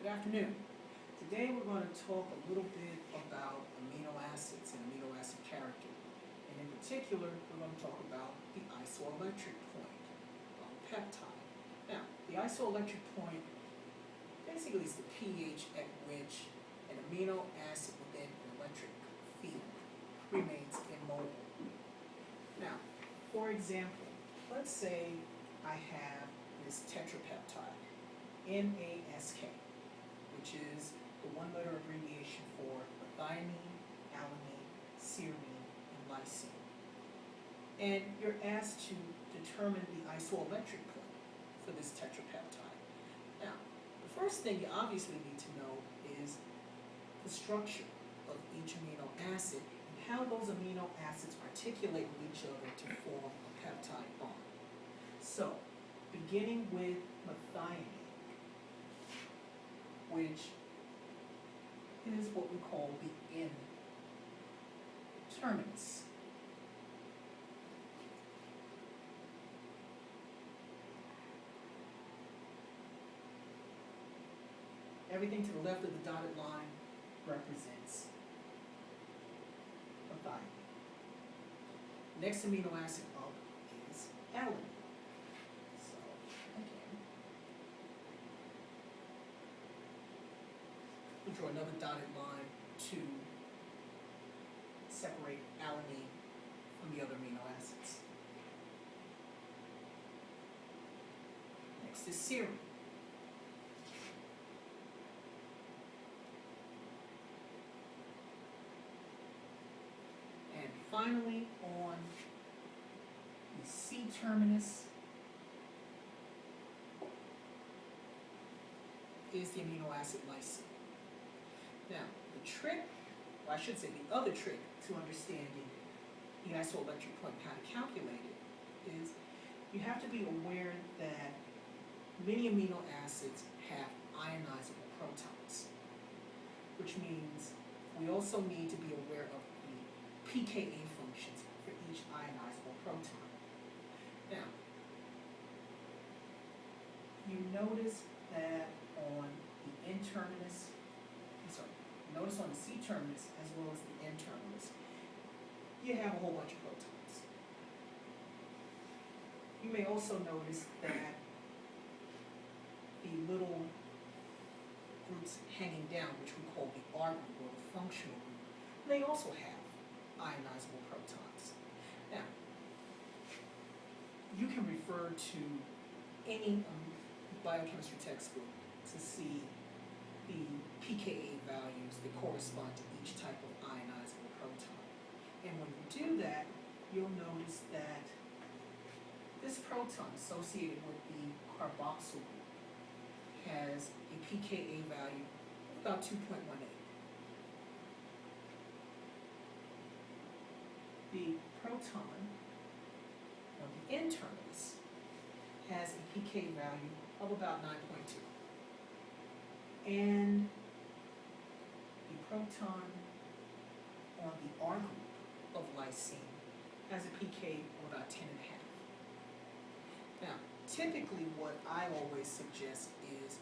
Good afternoon. Today we're going to talk a little bit about amino acids and amino acid character. And in particular, we're going to talk about the isoelectric point of peptide. Now, the isoelectric point basically is the pH at which an amino acid within an electric field remains immobile. Now, for example, let's say I have this tetrapeptide, NASK, which is the one-letter abbreviation for methionine, alanine, serine, and lysine. And you're asked to determine the isoelectric point for this tetrapeptide. Now, the first thing you obviously need to know is the structure of each amino acid and how those amino acids articulate with each other to form a peptide bond. So, beginning with methionine, which is what we call the N terminus. Everything to the left of the dotted line represents methionine. Next amino acid up is alanine. So, again, we draw another dotted line to separate alanine from the other amino acids. Next is serine. And finally, on the C terminus is the amino acid lysine. Now, the trick, or I should say the other trick to understanding the isoelectric point and how to calculate it is you have to be aware that many amino acids have ionizable protons, which means we also need to be aware of the pKa functions for each ionizable proton. Now, you notice that on the N terminus, notice on the C terminus as well as the N terminus, you have a whole bunch of protons. You may also notice that the little groups hanging down, which we call the R group or the functional group, they also have ionizable protons. Now, you can refer to any biochemistry textbook to see the pKa values that correspond to each type of ionizable proton. And when you do that, you'll notice that this proton associated with the carboxyl group has a pKa value of about 2.18. The proton on the N terminus has a pK value of about 9.2. And the proton on the R group of lysine has a pK of about 10.5. Now, typically what I always suggest is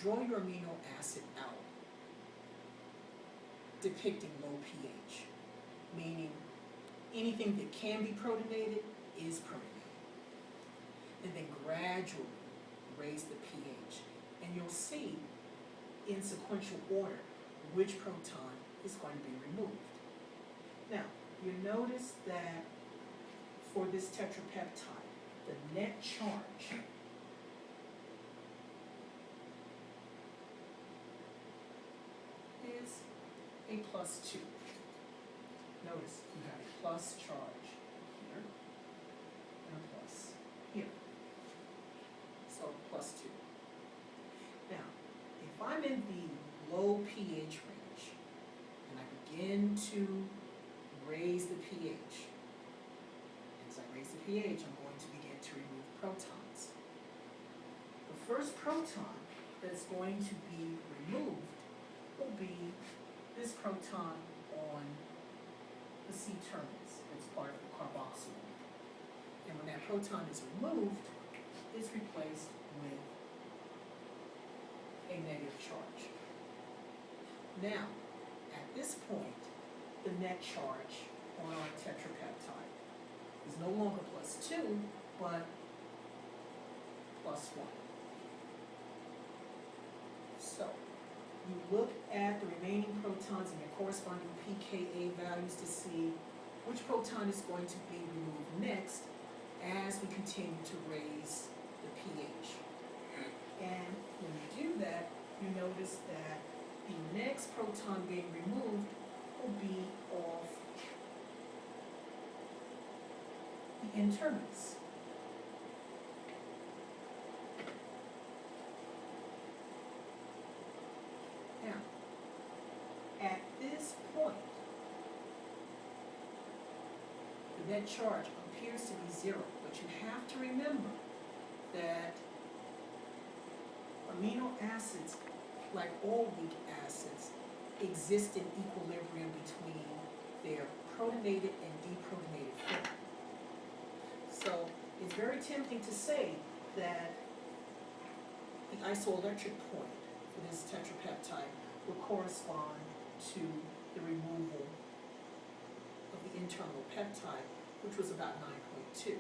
draw your amino acid out depicting low pH, meaning anything that can be protonated is protonated. And then gradually raise the pH. And you'll see in sequential order which proton is going to be removed. Now, you notice that for this tetrapeptide, the net charge is a +2. Notice you have a plus charge here and a plus here. So +2. Now, if I'm in the low pH range and I begin to raise the pH, as I raise the pH, I'm going to begin to remove protons. The first proton that's going to be removed will be this proton on the C terminus. It's part of the carboxyl. And when that proton is removed, it's replaced with a negative charge. Now, at this point, the net charge on our tetrapeptide is no longer +2, but +1. So, you look at the remaining protons and their corresponding pKa values to see which proton is going to be removed next as we continue to raise the pH. And when you do that, you notice that the next proton being removed will be off the N-terminus. Now, at this point, the net charge appears to be 0, but you have to remember that amino acids, like all weak acids, exist in equilibrium between their protonated and deprotonated form. So it's very tempting to say that the isoelectric point for this tetrapeptide will correspond to the removal of the internal peptide, which was about 9.2.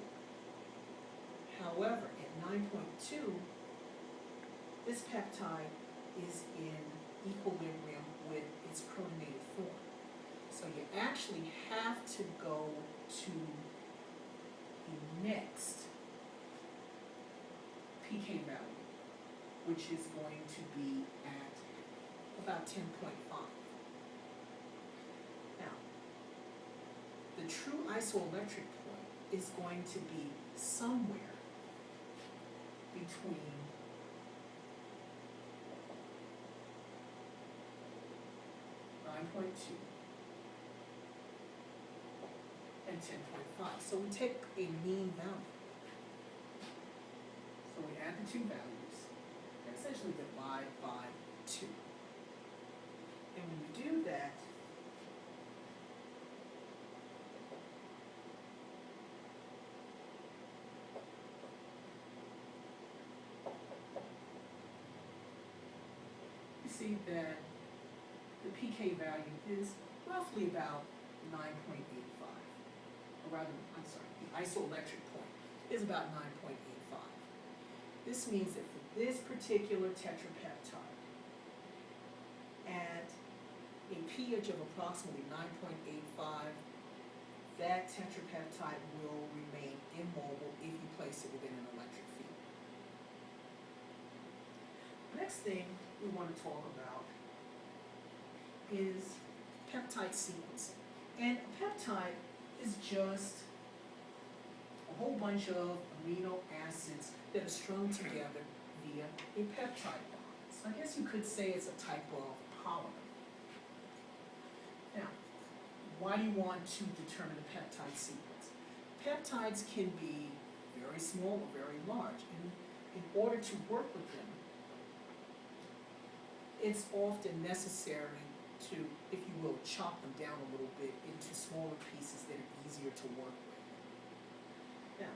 However, at 9.2, this peptide is in equilibrium with its protonated form. So you actually have to go to the next pK value, which is going to be at about 10.5. Now, the true isoelectric point is going to be somewhere between 9.2 and 10.5. So we take a mean value. So we add the two values and essentially divide by 2. And when you do that, you see that the pK value is roughly about 9.85. Or rather, I'm sorry, the isoelectric point is about 9.85. This means that for this particular tetrapeptide, at a pH of approximately 9.85, that tetrapeptide will remain immobile if you place it within an electric field. The next thing we want to talk about is peptide sequencing. And a peptide is just a whole bunch of amino acids that are strung together via a peptide bond. So I guess you could say it's a type of polymer. Now, why do you want to determine the peptide sequence? Peptides can be very small or very large, and in order to work with them, it's often necessary to, if you will, chop them down a little bit into smaller pieces that are easier to work with. Now,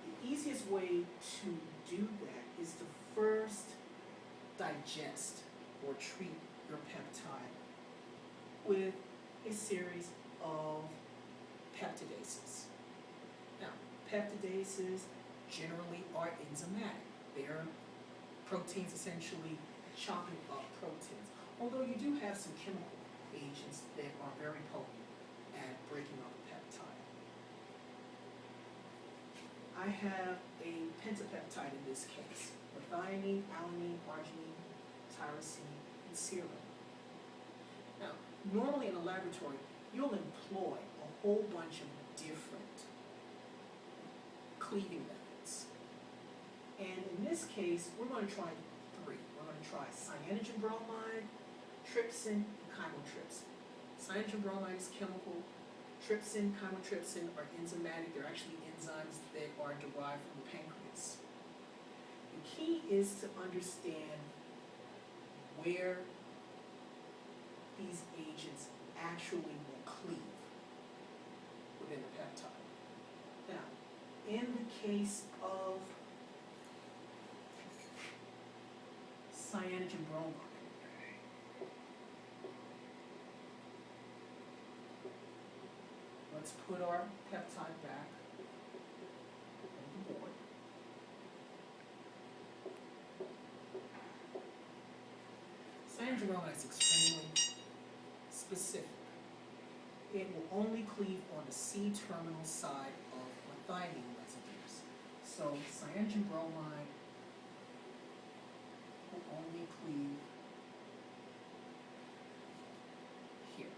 the easiest way to do that is to first digest or treat your peptide with a series of peptidases. Now, peptidases generally are enzymatic. They are proteins essentially chopping up proteins. Although you do have some chemical agents that are very potent at breaking up a peptide. I have a pentapeptide in this case, methionine, alanine, arginine, tyrosine, and serine. Now, normally in a laboratory, you'll employ a whole bunch of different cleaving methods. And in this case, we're going to try 3. We're going to try cyanogen bromide, trypsin, and chymotrypsin. Cyanogen bromide is chemical. Trypsin, chymotrypsin are enzymatic. They're actually enzymes that are derived from the pancreas. The key is to understand where these agents actually will cleave within the peptide. Now, in the case of cyanogen bromide. Let's put our peptide back on the board. Cyanogen bromide is extremely specific. It will only cleave on the C-terminal side of methionine residues. So cyanogen bromide will only cleave here.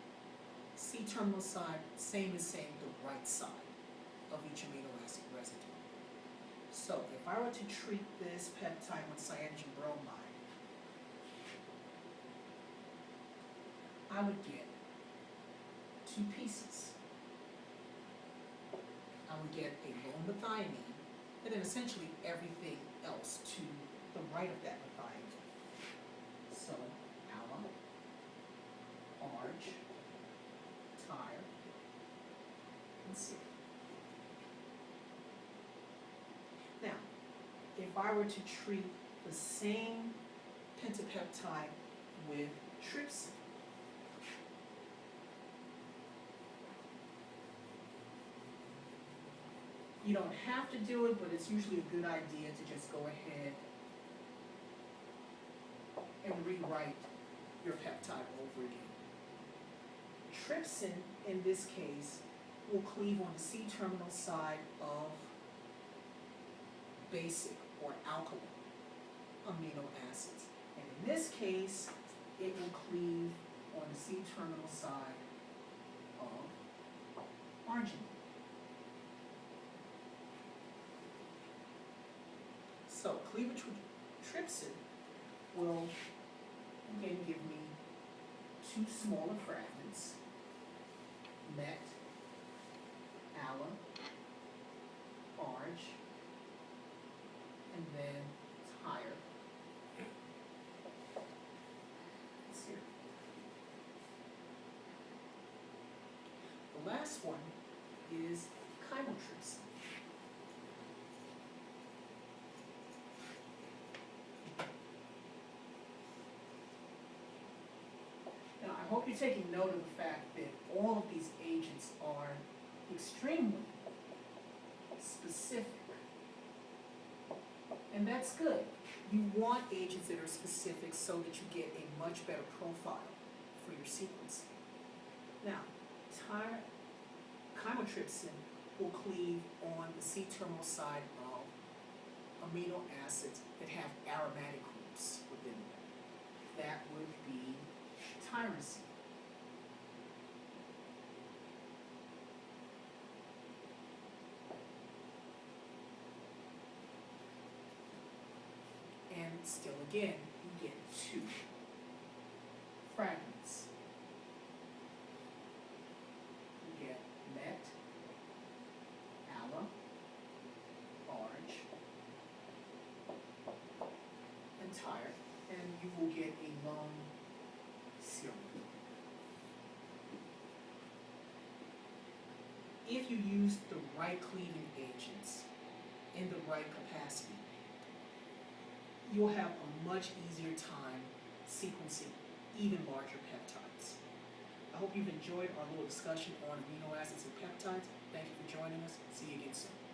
C-terminal side, same as saying the right side of each amino acid residue. So if I were to treat this peptide with cyanogen bromide, I would get two pieces. I would get a lone methionine, and then essentially everything else to the right of that methionine. So, alum, arg, tire, and C. Now, if I were to treat the same pentapeptide with trypsin, you don't have to do it, but it's usually a good idea to just go ahead and rewrite your peptide over again. Trypsin, in this case, will cleave on the C-terminal side of basic or alkaline amino acids. And in this case, it will cleave on the C-terminal side of arginine. So cleavage with trypsin will again give me two smaller fragments, met, alum, arg, and then tire. Let's see. The last one is chymotrypsin. I hope you're taking note of the fact that all of these agents are extremely specific. And that's good. You want agents that are specific so that you get a much better profile for your sequencing. Now, chymotrypsin will cleave on the C-terminal side of amino acids that have aromatic groups within them. That would be tyrosine. And still again, you get two fragments. You get met, alum, arg, and tire, and you will get a lone serum. If you use the right cleaving agents in the right capacity, you'll have a much easier time sequencing even larger peptides. I hope you've enjoyed our little discussion on amino acids and peptides. Thank you for joining us. See you again soon.